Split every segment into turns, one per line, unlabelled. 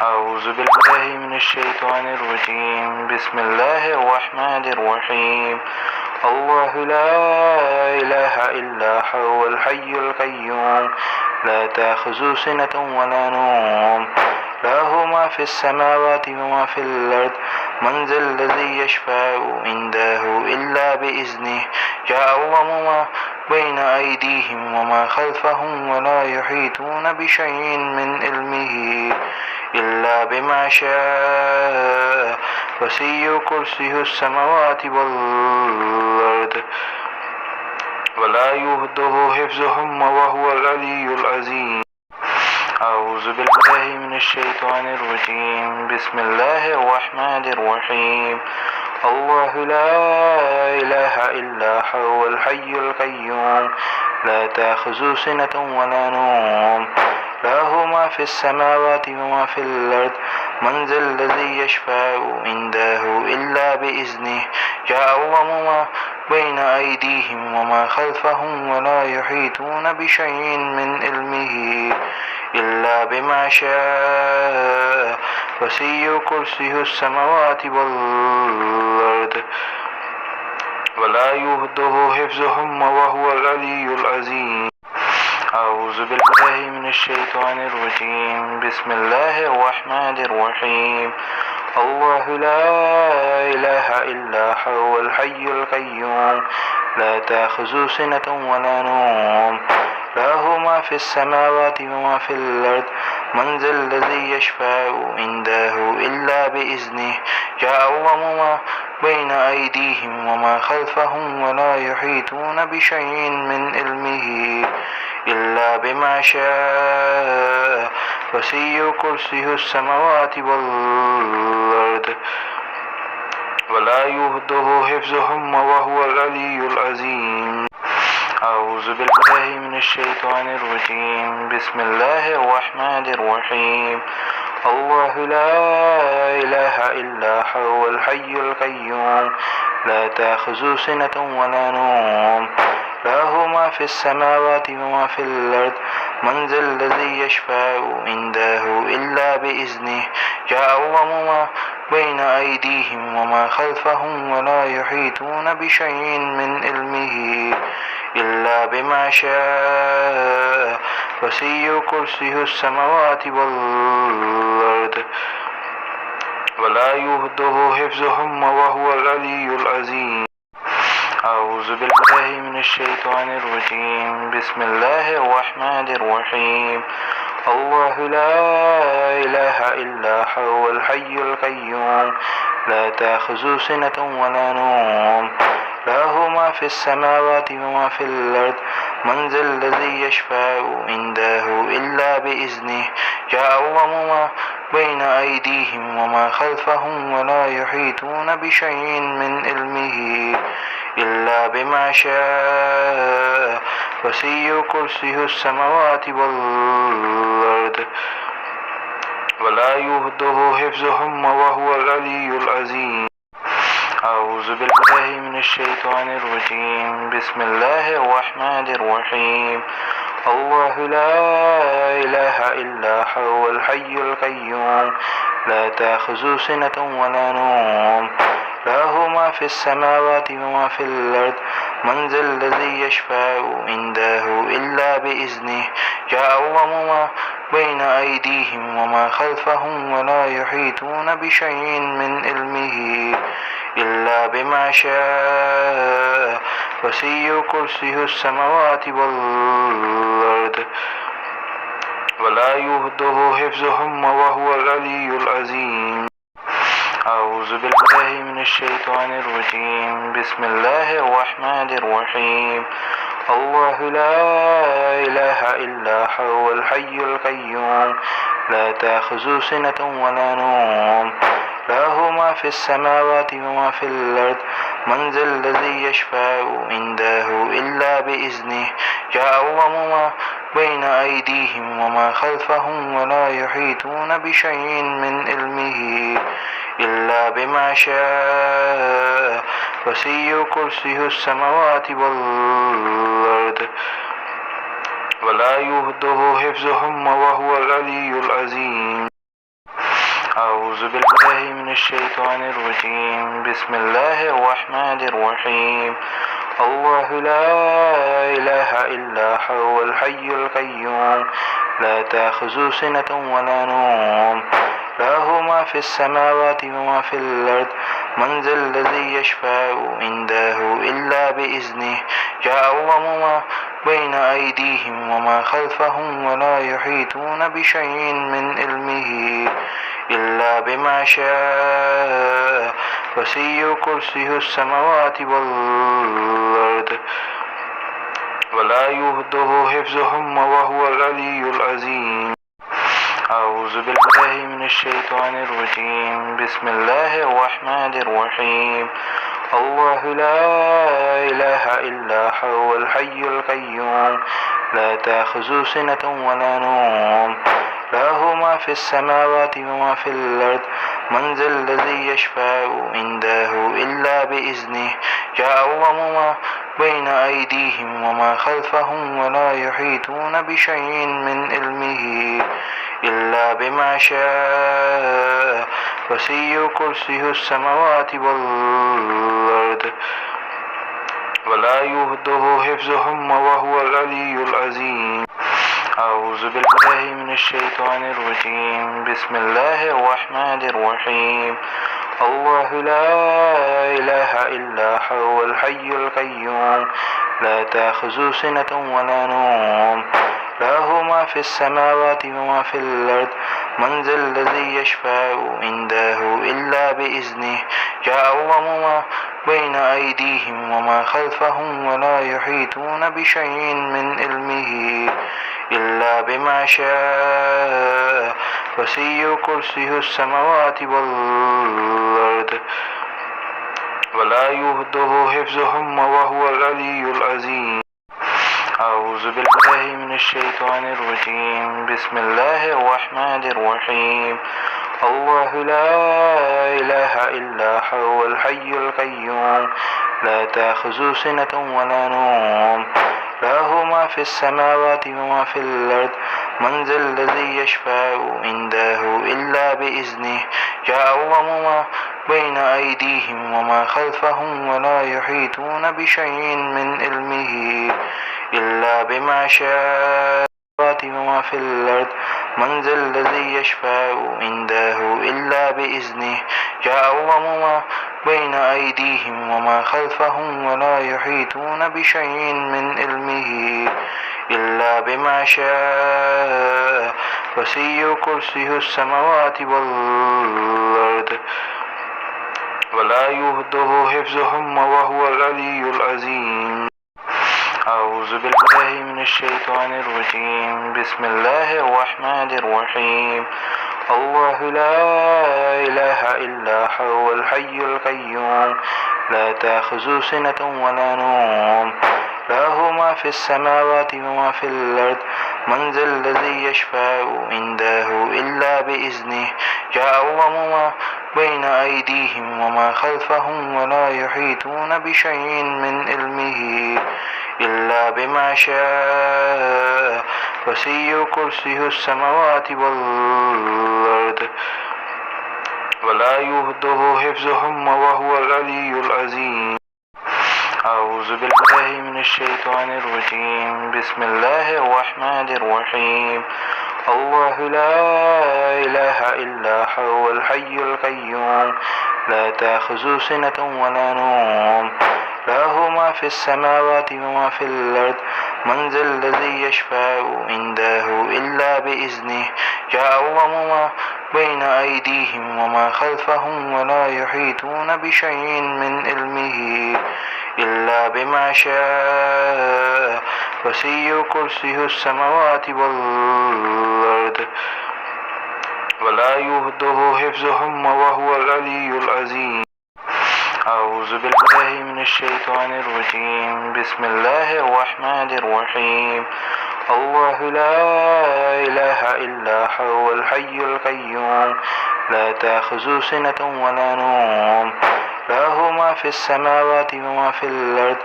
أعوذ بالله من الشيطان الرجيم. بسم الله الرحمن الرحيم. الله لا إله إلا هو الحي القيوم لا تأخذه سنة ولا نوم له ما في السماوات وما في الأرض من ذا الذي يشفع عنده إلا بإذنه يعلم ما بين أيديهم وما خلفهم ولا يحيطون بشيء من علمه إلا بما شاء وسع كرسيه السماوات والأرض ولا يؤوده حفظهما وهو العلي العظيم. أعوذ بالله من الشيطان الرجيم. بسم الله الرحمن الرحيم. الله لا إله إلا هو الحي القيوم لا تأخذه سنة ولا نوم له ما في السماوات وما في الأرض من ذا الذي يشفع عنده إلا بإذنه يعلم ما بين أيديهم وما خلفهم ولا يحيطون بشيء من علمه إلا بما شاء وسع كرسيه السماوات والأرض ولا يؤوده حفظهما وهو العلي العظيم. أعوذ بالله من الشيطان الرجيم. بسم الله الرحمن الرحيم. الله لا إله إلا هو الحي القيوم لا تأخذه سنة ولا نوم له ما في السماوات وما في الأرض من ذا الذي يشفع عنده إلا بإذنه يعلم ما بين أيديهم وما خلفهم ولا يحيطون بشيء من علمه إلا بما شاء وسع كرسيه السماوات والأرض ولا يؤوده حفظهما وهو العلي العظيم. أعوذ بالله من الشيطان الرجيم. بسم الله الرحمن الرحيم. الله لا إله إلا هو الحي القيوم لا تأخذه سنة ولا نوم له ما في السماوات وما في الأرض من ذا الذي يشفع عنده إلا بإذنه يعلم ما بين أيديهم وما خلفهم ولا يحيطون بشيء من علمه إلا بما شاء وسع كرسيه السماوات والأرض ولا يؤوده حفظهما وهو العلي العظيم. أعوذ بالله من الشيطان الرجيم. بسم الله الرحمن الرحيم. الله لا إله إلا هو الحي القيوم لا تأخذه سنة ولا نوم له ما في السماوات وما في الأرض من ذا الذي يشفع عنده إلا بإذنه يعلم ما بين أيديهم وما خلفهم ولا يحيطون بشيء من علمه إلا بما شاء وسع كرسيه السماوات والأرض ولا يؤوده حفظهما وهو العلي العظيم. أعوذ بالله من الشيطان الرجيم. بسم الله الرحمن الرحيم. الله لا إله إلا هو الحي القيوم لا تأخذه سنة ولا نوم له ما في السماوات وما في الأرض من ذا الذي يشفع عنده إلا بإذنه يعلم ما بين أيديهم وما خلفهم ولا يحيطون بشيء من علمه إلا بما شاء وسع كرسيه السماوات والأرض ولا يؤوده حفظهما وهو العلي العظيم. أعوذ بالله من الشيطان الرجيم. بسم الله الرحمن الرحيم. الله لا إله إلا هو الحي القيوم لا تأخذه سنة ولا نوم له ما في السماوات وما في الأرض من ذا الذي يشفع عنده إلا بإذنه يعلم ما بين أيديهم وما خلفهم ولا يحيطون بشيء من علمه إلا بما شاء وسع كرسيه السماوات والأرض ولا يؤوده حفظهما وهو العلي العظيم. أعوذ بالله من الشيطان الرجيم بسم الله الرحمن الرحيم الله لا إله إلا هو الحي القيوم لا تأخذه سنة ولا نوم له ما في السماوات وما في الأرض من ذا الذي يشفع عنده إلا بإذنه يعلم ما بين أيديهم وما خلفهم ولا يحيطون بشيء من علمه إلا بما شاء وسع كرسيه السماوات والأرض ولا يؤوده حفظهما وهو العلي العظيم أعوذ بالله من الشيطان الرجيم بسم الله الرحمن الرحيم الله لا إله إلا هو الحي القيوم لا تأخذه سنة ولا نوم له ما في السماوات وما في الأرض من ذا الذي يشفع عنده إلا بإذنه يعلم ما بين أيديهم وما خلفهم ولا يحيطون بشيء من علمه إلا بما شاء وسع كرسيه السماوات والأرض ولا يؤوده حفظهما وهو العلي العظيم أعوذ بالله من الشيطان الرجيم بسم الله الرحمن الرحيم الله لا إله إلا هو الحي القيوم لا تأخذه سنة ولا نوم له ما في السماوات وما في الأرض من ذا الذي يشفع عنده إلا بإذنه يعلم ما بين أيديهم وما خلفهم ولا يحيطون بشيء من علمه إلا بما شاء وسع كرسيه السماوات والأرض ولا يؤوده حفظهما وهو العلي العظيم أعوذ بالله من الشيطان الرجيم بسم الله الرحمن الرحيم الله لا إله إلا هو الحي القيوم لا تأخذه سنة ولا نوم له ما في السماوات وما في الأرض من ذا الذي يشفع عنده إلا بإذنه يعلم ما بين أيديهم وما خلفهم ولا يحيطون بشيء من علمه إلا بما شاء وما في الأرض من ذا الذي يشفع عنده إلا بإذنه يعلم ما بين أيديهم وما خلفهم ولا يحيطون بشيء من علمه إلا بما شاء وسع كرسيه السماوات والأرض ولا يؤوده حفظهما وهو العلي العظيم أعوذ بالله من الشيطان الرجيم بسم الله الرحمن الرحيم الله لا إله إلا هو الحي القيوم لا تأخذه سنة ولا نوم له ما في السماوات وما في الأرض من ذا الذي يشفع عنده إلا بإذنه يعلم ما بين أيديهم وما خلفهم ولا يحيطون بشيء من علمه إلا بما شاء وسع كرسيه السماوات والأرض ولا يؤوده حفظهما وهو العلي العظيم أعوذ بالله من الشيطان الرجيم بسم الله الرحمن الرحيم الله لا إله إلا هو الحي القيوم لا تأخذه سنة ولا نوم له ما في السماوات وما في الأرض من ذا الذي يشفع عنده إلا بإذنه يعلم ما بين أيديهم وما خلفهم ولا يحيطون بشيء من علمه إلا بما شاء وسع كرسيه السماوات والأرض ولا يؤوده حفظهما وهو العلي العظيم أعوذ بالله من الشيطان الرجيم بسم الله الرحمن الرحيم الله لا إله إلا هو الحي القيوم لا تأخذه سنة ولا نوم له ما في السماوات وما في الأرض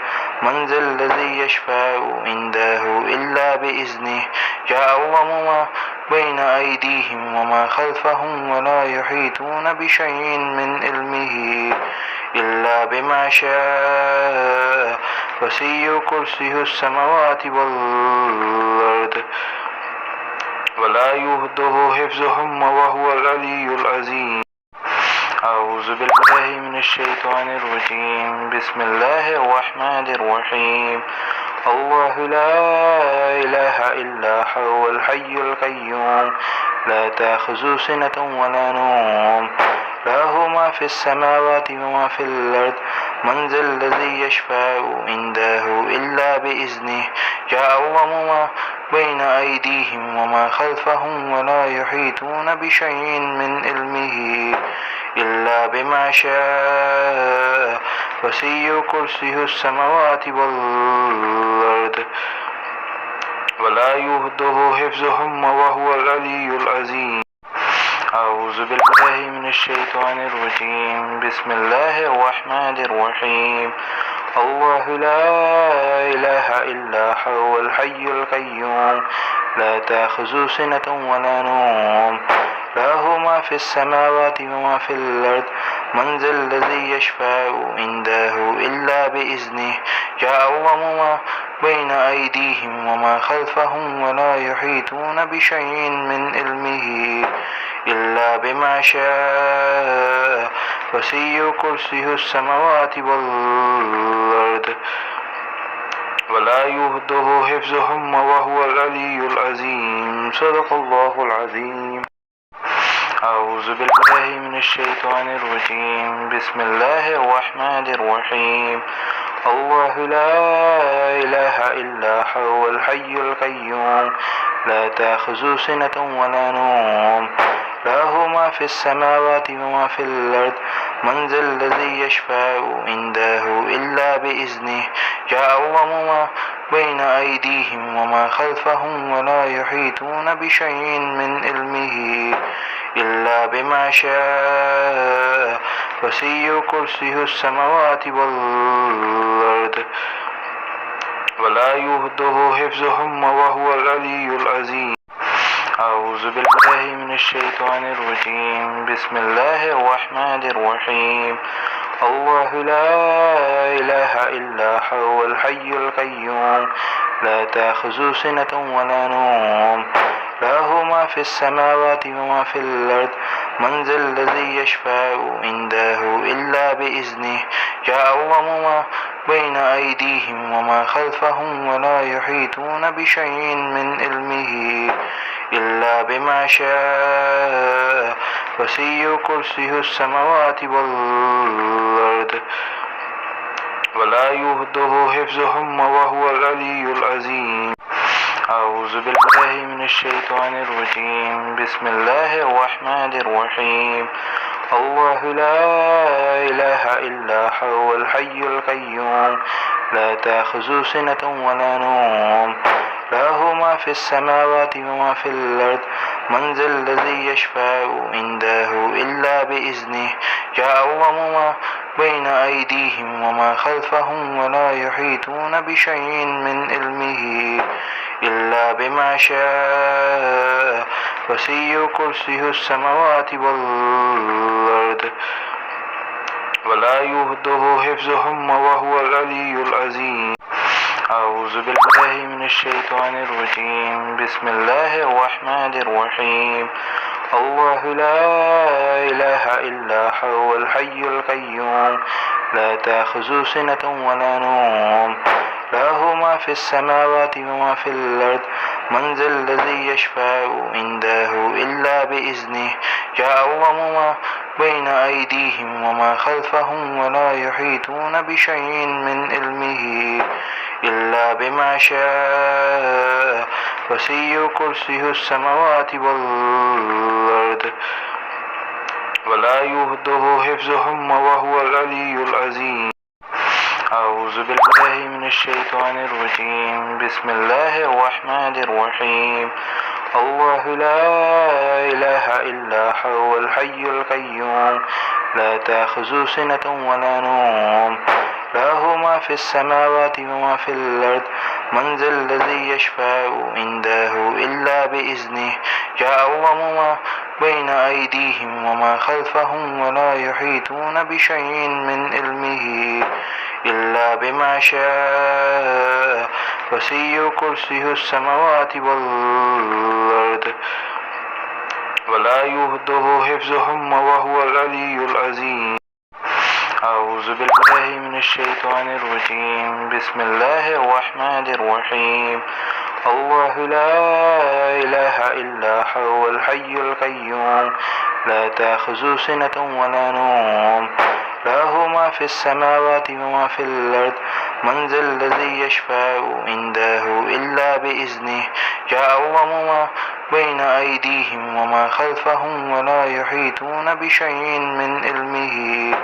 من ذا الذي يشفع عنده إلا بإذنه يعلم ما بين أيديهم وما خلفهم ولا يحيطون بشيء من علمه إلا بما شاء وسع كرسيه السماوات والأرض ولا يؤوده حفظهما وهو العلي العظيم. أعوذ بالله من الشيطان الرجيم. بسم الله الرحمن الرحيم. الله لا إله إلا هو الحي القيوم لا تأخذه سنة ولا نوم له ما في السماوات وما في الأرض من ذا الذي يشفع عنده إلا بإذنه يعلم ما بين أيديهم وما خلفهم ولا يحيطون بشيء من علمه إلا بما شاء وسع كرسيه السماوات والأرض ولا يؤوده حفظهما وهو العلي العظيم. أعوذ بالله من الشيطان الرجيم. بسم الله الرحمن الرحيم. الله لا إله إلا هو الحي القيوم لا تأخذه سنة ولا نوم له ما في السماوات وما في الأرض من ذا الذي يشفع عنده إلا بإذنه يعلم ما بين أيديهم وما خلفهم ولا يحيطون بشيء من علمه إلا بما شاء وسع كرسيه السماوات والأرض ولا يؤوده حفظهما وهو العلي العظيم. صدق الله العظيم. أعوذ بالله من الشيطان الرجيم. بسم الله الرحمن الرحيم. الله لا إله إلا هو الحي القيوم لا تأخذه سنة ولا نوم له ما في السماوات وما في الأرض من ذا الذي يشفع عنده إلا بإذنه يعلم ما بين أيديهم وما خلفهم ولا يحيطون بشيء من علمه إلا بما شاء وسع كرسيه السماوات والأرض ولا يؤوده حفظهما وهو العلي العظيم. أعوذ بالله من الشيطان الرجيم. بسم الله الرحمن الرحيم. الله لا إله إلا هو الحي القيوم لا تأخذه سنة ولا نوم له ما في السماوات وما في الأرض من ذا الذي يشفع عنده إلا بإذنه يعلم ما بين أيديهم وما خلفهم ولا يحيطون بشيء من علمه إلا بما شاء وسع كرسيه السماوات والأرض ولا يؤوده حفظهما وهو العلي العظيم. أعوذ بالله من الشيطان الرجيم. بسم الله الرحمن الرحيم. الله لا إله إلا هو الحي القيوم لا تأخذه سنة ولا نوم له ما في السماوات وما في الأرض من ذا الذي يشفع عنده إلا بإذنه يعلم ما بين أيديهم وما خلفهم ولا يحيطون بشيء من علمه إلا بما شاء وسع كرسيه السماوات والأرض ولا يؤوده حفظهما وهو العلي العظيم. أعوذ بالله من الشيطان الرجيم. بسم الله الرحمن الرحيم. الله لا إله إلا هو الحي القيوم لا تأخذه سنة ولا نوم له ما في السماوات وما في الأرض من ذا الذي يشفع عنده إلا بإذنه يعلم ما بين أيديهم وما خلفهم ولا يحيطون بشيء من علمه إلا بما شاء وسع كرسيه السماوات والأرض ولا يؤوده حفظهما وهو العلي العظيم. أعوذ بالله من الشيطان الرجيم. بسم الله الرحمن الرحيم. الله لا إله إلا هو الحي القيوم لا تأخذه سنة ولا نوم له ما في السماوات وما في الأرض من ذا الذي يشفع عنده إلا بإذنه يعلم ما بين أيديهم وما خلفهم ولا يحيطون بشيء من علمه إلا بما شاء وسع كرسيه السماوات والأرض ولا يؤوده حفظهما وهو العلي العظيم. أعوذ بالله من الشيطان الرجيم. بسم الله الرحمن الرحيم. الله لا إله إلا هو الحي القيوم لا تأخذه سنة ولا نوم له ما في السماوات وما في الأرض من ذا الذي يشفع عنده إلا بإذنه يعلم ما بين أيديهم وما خلفهم ولا يحيطون بشيء من علمه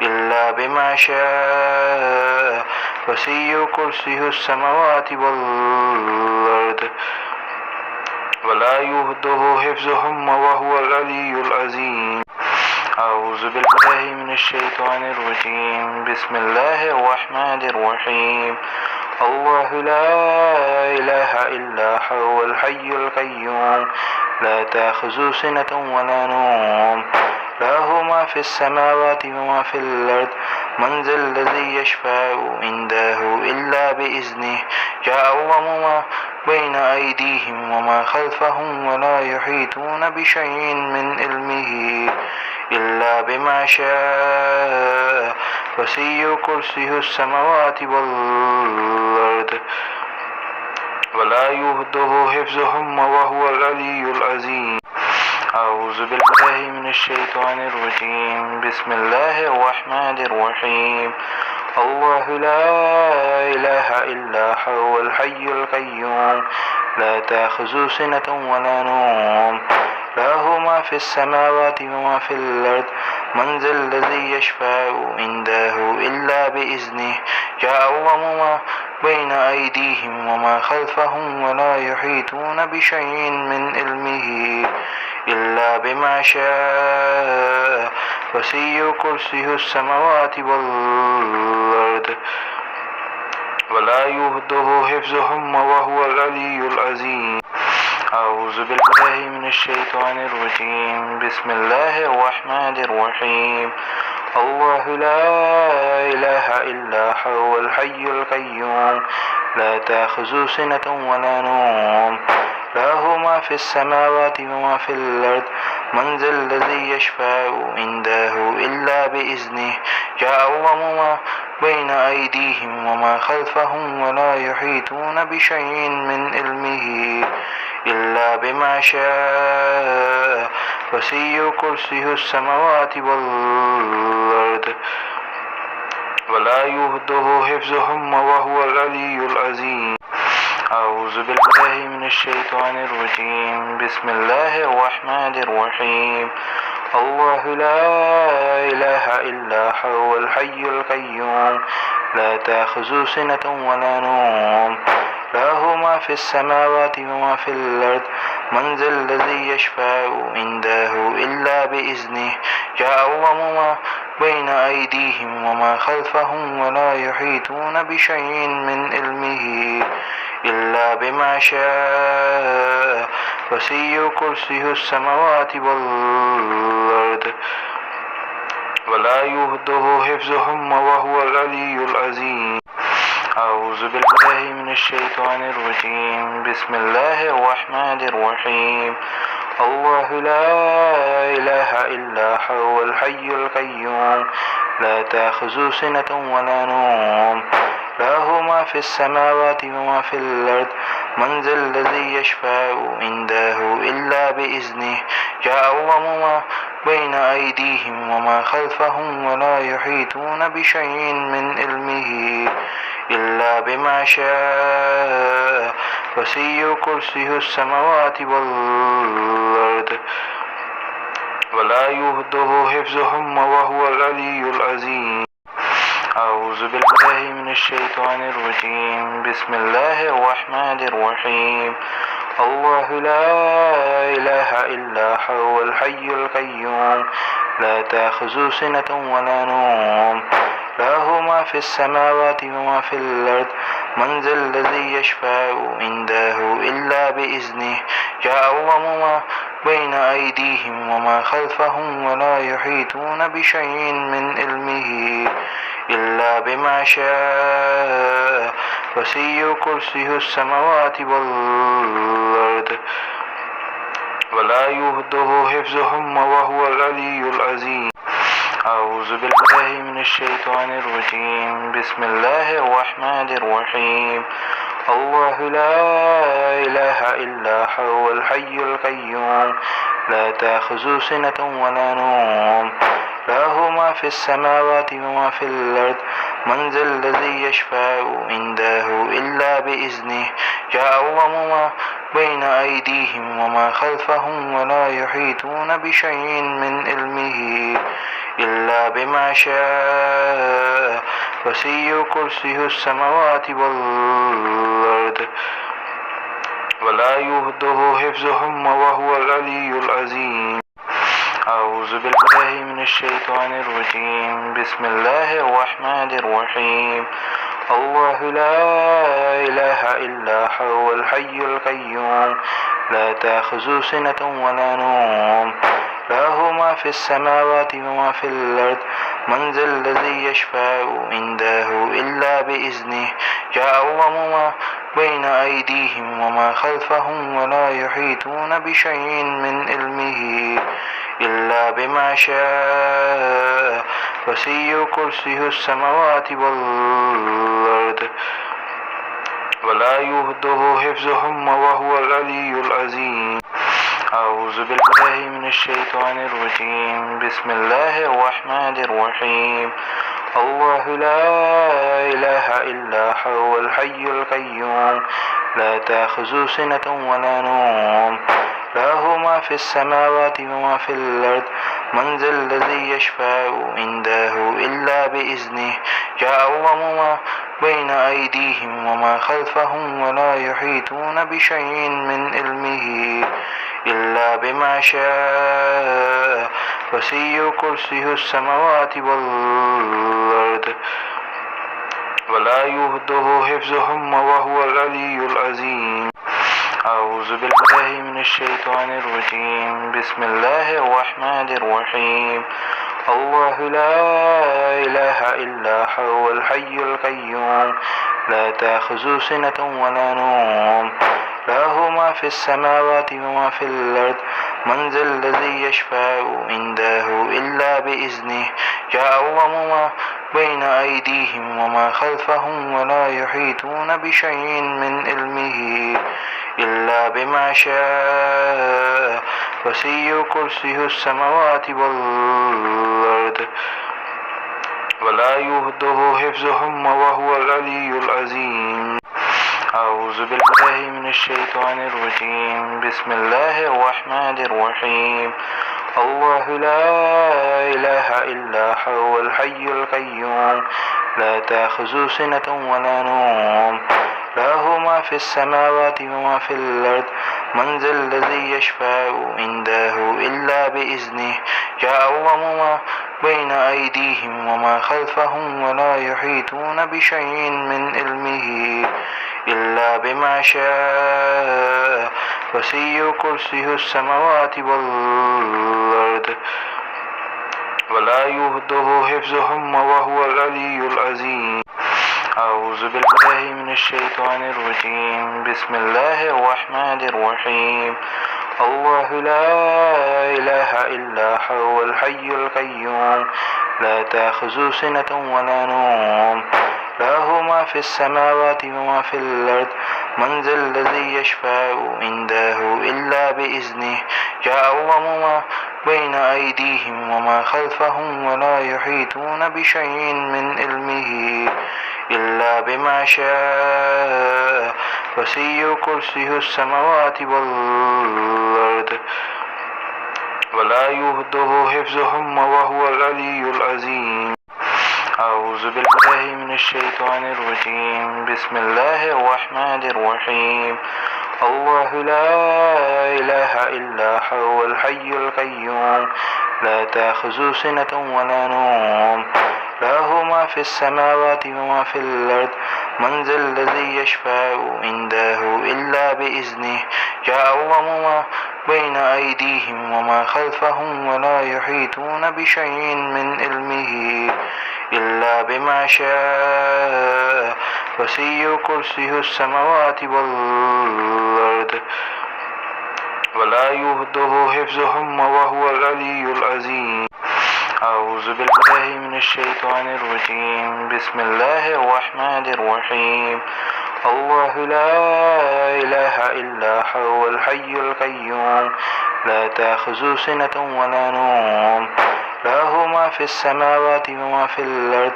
إلا بما شاء وسع كرسيه السماوات والأرض ولا يؤوده حفظهما وهو العلي العظيم. أعوذ بالله من الشيطان الرجيم. بسم الله الرحمن الرحيم. الله لا إله إلا هو الحي القيوم لا تأخذه سنة ولا نوم له ما في السماوات وما في الأرض من ذا الذي يشفع عنده إلا بإذنه يعلم ما بين أيديهم وما خلفهم ولا يحيطون بشيء من علمه إلا بما شاء وسع كرسيه السماوات والأرض ولا يؤوده حفظهما وهو العلي العظيم. أعوذ بالله من الشيطان الرجيم. بسم الله الرحمن الرحيم. الله لا إله إلا هو الحي القيوم لا تأخذه سنة ولا نوم له ما في السماوات وما في الأرض من ذا الذي يشفع عنده إلا بإذنه يعلم ما بين أيديهم وما خلفهم ولا يحيطون بشيء من علمه إلا بما شاء وسع كرسيه السماوات والأرض ولا يؤوده حفظهما وهو العلي العظيم. أعوذ بالله من الشيطان الرجيم. بسم الله الرحمن الرحيم. الله لا إله إلا هو الحي القيوم لا تأخذه سنة ولا نوم له ما في السماوات وما في الأرض من ذا الذي يشفع عنده إلا بإذنه يعلم ما بين أيديهم وما خلفهم ولا يحيطون بشيء من علمه إلا بما شاء وسع كرسيه السماوات والأرض ولا يؤوده حفظهما وهو العلي العظيم. أعوذ بالله من الشيطان الرجيم. بسم الله الرحمن الرحيم. الله لا إله إلا هو الحي القيوم لا تأخذه سنة ولا نوم له ما في السماوات وما في الأرض من ذا الذي يشفع عنده إلا بإذنه يعلم ما بين أيديهم وما خلفهم ولا يحيطون بشيء من علمه إلا بما شاء وسع كرسيه السماوات والأرض ولا يؤوده حفظهما وهو العلي العظيم. أعوذ بالله من الشيطان الرجيم. بسم الله الرحمن الرحيم. الله لا إله إلا هو الحي القيوم لا تأخذه سنة ولا نوم له ما في السماوات وما في الأرض من ذا الذي يشفع عنده إلا بإذنه يعلم ما بين أيديهم وما خلفهم ولا يحيطون بشيء من علمه إلا بما شاء وسع كرسيه السماوات والأرض ولا يؤوده حفظهما وهو العلي العظيم. أعوذ بالله من الشيطان الرجيم. بسم الله الرحمن الرحيم. الله لا إله إلا هو الحي القيوم لا تأخذه سنة ولا نوم له ما في السماوات وما في الأرض من ذا الذي يشفع عنده إلا بإذنه يعلم ما بين أيديهم وما خلفهم ولا يحيطون بشيء من علمه إلا بما شاء وسع كرسيه السماوات والأرض ولا يؤوده حفظهما وهو العلي العظيم. أعوذ بالله من الشيطان الرجيم. بسم الله الرحمن الرحيم. الله لا إله إلا هو الحي القيوم لا تأخذه سنة ولا نوم له ما في السماوات وما في الأرض من ذا الذي يشفع عنده إلا بإذنه يعلم ما بين أيديهم وما خلفهم ولا يحيطون بشيء من علمه إلا بما شاء وسع كرسيه السماوات والأرض ولا يؤوده حفظهما وهو العلي العظيم. أعوذ بالله من الشيطان الرجيم. بسم الله الرحمن الرحيم. الله لا إله إلا هو الحي القيوم لا تأخذه سنة ولا نوم له ما في السماوات وما في الأرض من ذا الذي يشفع عنده إلا بإذنه يعلم ما بين أيديهم وما خلفهم ولا يحيطون بشيء من علمه إلا بما شاء وسع كرسيه السماوات والأرض ولا يؤوده حفظهما وهو العلي العظيم. أعوذ بالله من الشيطان الرجيم. بسم الله الرحمن الرحيم. الله لا إله إلا هو الحي القيوم لا تأخذه سنة ولا نوم له ما في السماوات وما في الأرض من ذا الذي يشفع عنده إلا بإذنه يعلم ما بين أيديهم وما خلفهم ولا يحيطون بشيء من علمه إلا بما شاء وسع كرسيه السماوات والأرض ولا يؤوده حفظهما وهو العلي العظيم. أعوذ بالله من الشيطان الرجيم. بسم الله الرحمن الرحيم. الله لا إله إلا هو الحي القيوم لا تأخذه سنة ولا نوم له ما في السماوات وما في الأرض من ذا الذي يشفع عنده إلا بإذنه يعلم ما بين أيديهم وما خلفهم ولا يحيطون بشيء من علمه إلا بما شاء وسع كرسيه السماوات والأرض ولا يؤوده حفظهما وهو العلي العظيم. أعوذ بالله من الشيطان الرجيم. بسم الله الرحمن الرحيم. الله لا إله إلا هو الحي القيوم لا تأخذه سنة ولا نوم له ما في السماوات وما في الأرض من ذا الذي يشفع عنده إلا بإذنه يعلم ما بين أيديهم وما خلفهم ولا يحيطون بشيء من علمه إلا بما شاء وسع كرسيه السماوات والأرض ولا يؤوده حفظهما وهو العلي العظيم. أعوذ بالله من الشيطان الرجيم. بسم الله الرحمن الرحيم. الله لا إله إلا هو الحي القيوم لا تأخذه سنة ولا نوم له ما في السماوات وما في الأرض من ذا الذي يشفع عنده إلا بإذنه يعلم ما بين أيديهم وما خلفهم ولا يحيطون بشيء من علمه إلا بما شاء وسع كرسيه السماوات والأرض ولا يؤوده حفظهما وهو العلي العظيم. أعوذ بالله من الشيطان الرجيم. بسم الله الرحمن الرحيم. الله لا إله إلا هو الحي القيوم لا تأخذه سنة ولا نوم له ما في السماوات وما في الأرض من ذا الذي يشفع عنده إلا بإذنه يعلم ما بين أيديهم وما خلفهم ولا يحيطون بشيء من علمه إلا بما شاء وسع كرسيه السماوات والأرض ولا يؤوده حفظهما وهو العلي العظيم. أعوذ بالله من الشيطان الرجيم. بسم الله الرحمن الرحيم. الله لا إله إلا هو الحي القيوم لا تأخذه سنة ولا نوم له ما في السماوات وما في الأرض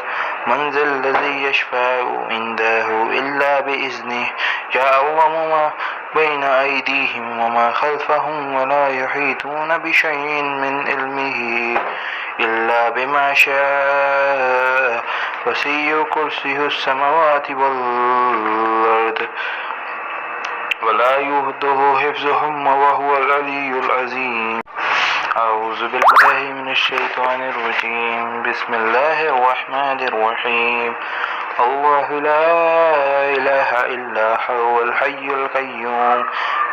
من ذا الذي يشفع عنده إلا بإذنه يعلم ما بين أيديهم وما خلفهم ولا يحيطون بشيء من علمه إلا بما شاء وسع كرسيه السماوات والأرض ولا يؤوده حفظهما وهو العلي العظيم. أعوذ بالله من الشيطان الرجيم. بسم الله الرحمن الرحيم. الله لا إله إلا هو الحي القيوم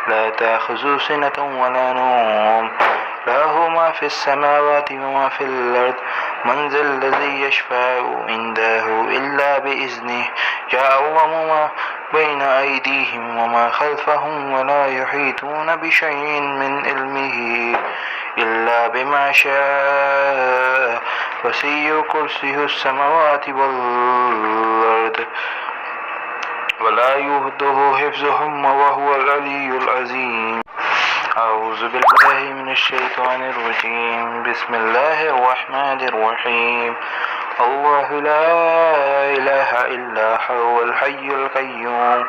لا تأخذه سنة ولا نوم له ما في السماوات وما في الأرض من ذا الذي يشفع عنده إلا بإذنه يعلم ما بين أيديهم وما خلفهم ولا يحيطون بشيء من علمه إلا بما شاء وسع كرسيه السماوات والأرض ولا يؤوده حفظهما وهو العلي العظيم. أعوذ بالله من الشيطان الرجيم. بسم الله الرحمن الرحيم. الله لا إله إلا هو الحي القيوم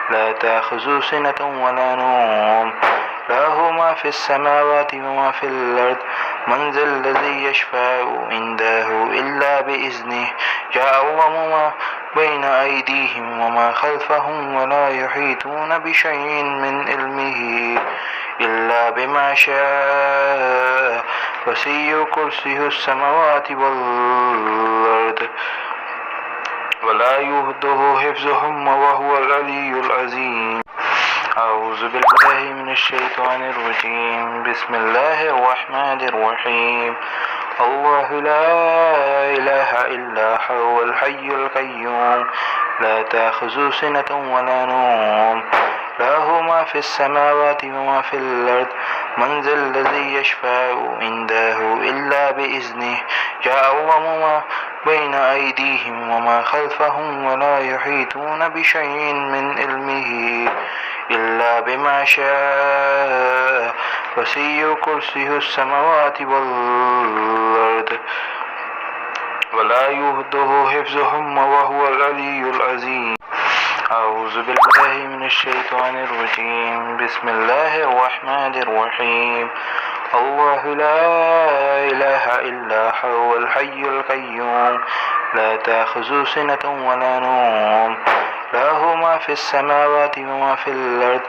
لا تأخذه سنة ولا نوم له ما في السماوات وما في الأرض من ذا الذي يشفع عنده إلا بإذنه يعلم ما بين أيديهم وما خلفهم ولا يحيطون بشيء من علمه إلا بما شاء وسع كرسيه السماوات والأرض ولا يؤوده حفظهما وهو العلي العظيم. أعوذ بالله من الشيطان الرجيم. بسم الله الرحمن الرحيم. الله لا إله إلا هو الحي القيوم لا تأخذه سنة ولا نوم له ما في السماوات وما في الأرض من ذا الذي يشفع عنده إلا بإذنه يعلم ما بين أيديهم وما خلفهم ولا يحيطون بشيء من علمه إلا بما شاء وسع كرسيه السماوات والأرض ولا يؤوده حفظهما وهو العلي العظيم. أعوذ بالله من الشيطان الرجيم. بسم الله الرحمن الرحيم. الله لا إله إلا هو الحي القيوم لا تأخذه سنة ولا نوم له ما في السماوات وما في الأرض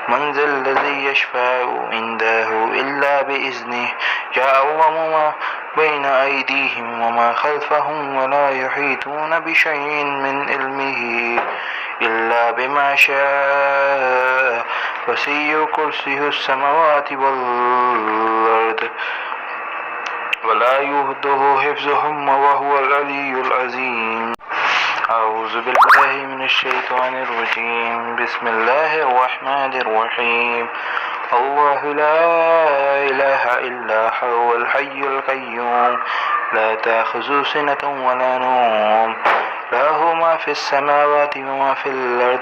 من ذا الذي يشفع عنده إلا بإذنه يعلم ما بين أيديهم وما خلفهم ولا يحيطون بشيء من علمه إلا بما شاء وسع كرسيه السماوات والأرض ولا يؤوده حفظهما وهو العلي العظيم. أعوذ بالله من الشيطان الرجيم. بسم الله الرحمن الرحيم. الله لا إله إلا هو الحي القيوم لا تأخذه سنة ولا نوم له ما في السماوات وما في الأرض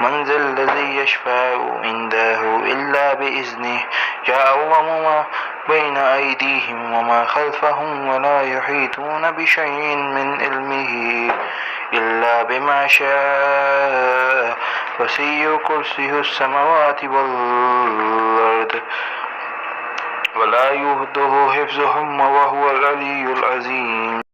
من ذا الذي يشفع عنده إلا بإذنه يعلم ما بين أيديهم وما خلفهم ولا يحيطون بشيء من علمه إلا بما شاء وسع كرسيه السماوات والأرض ولا يؤوده حفظهما وهو العلي العظيم.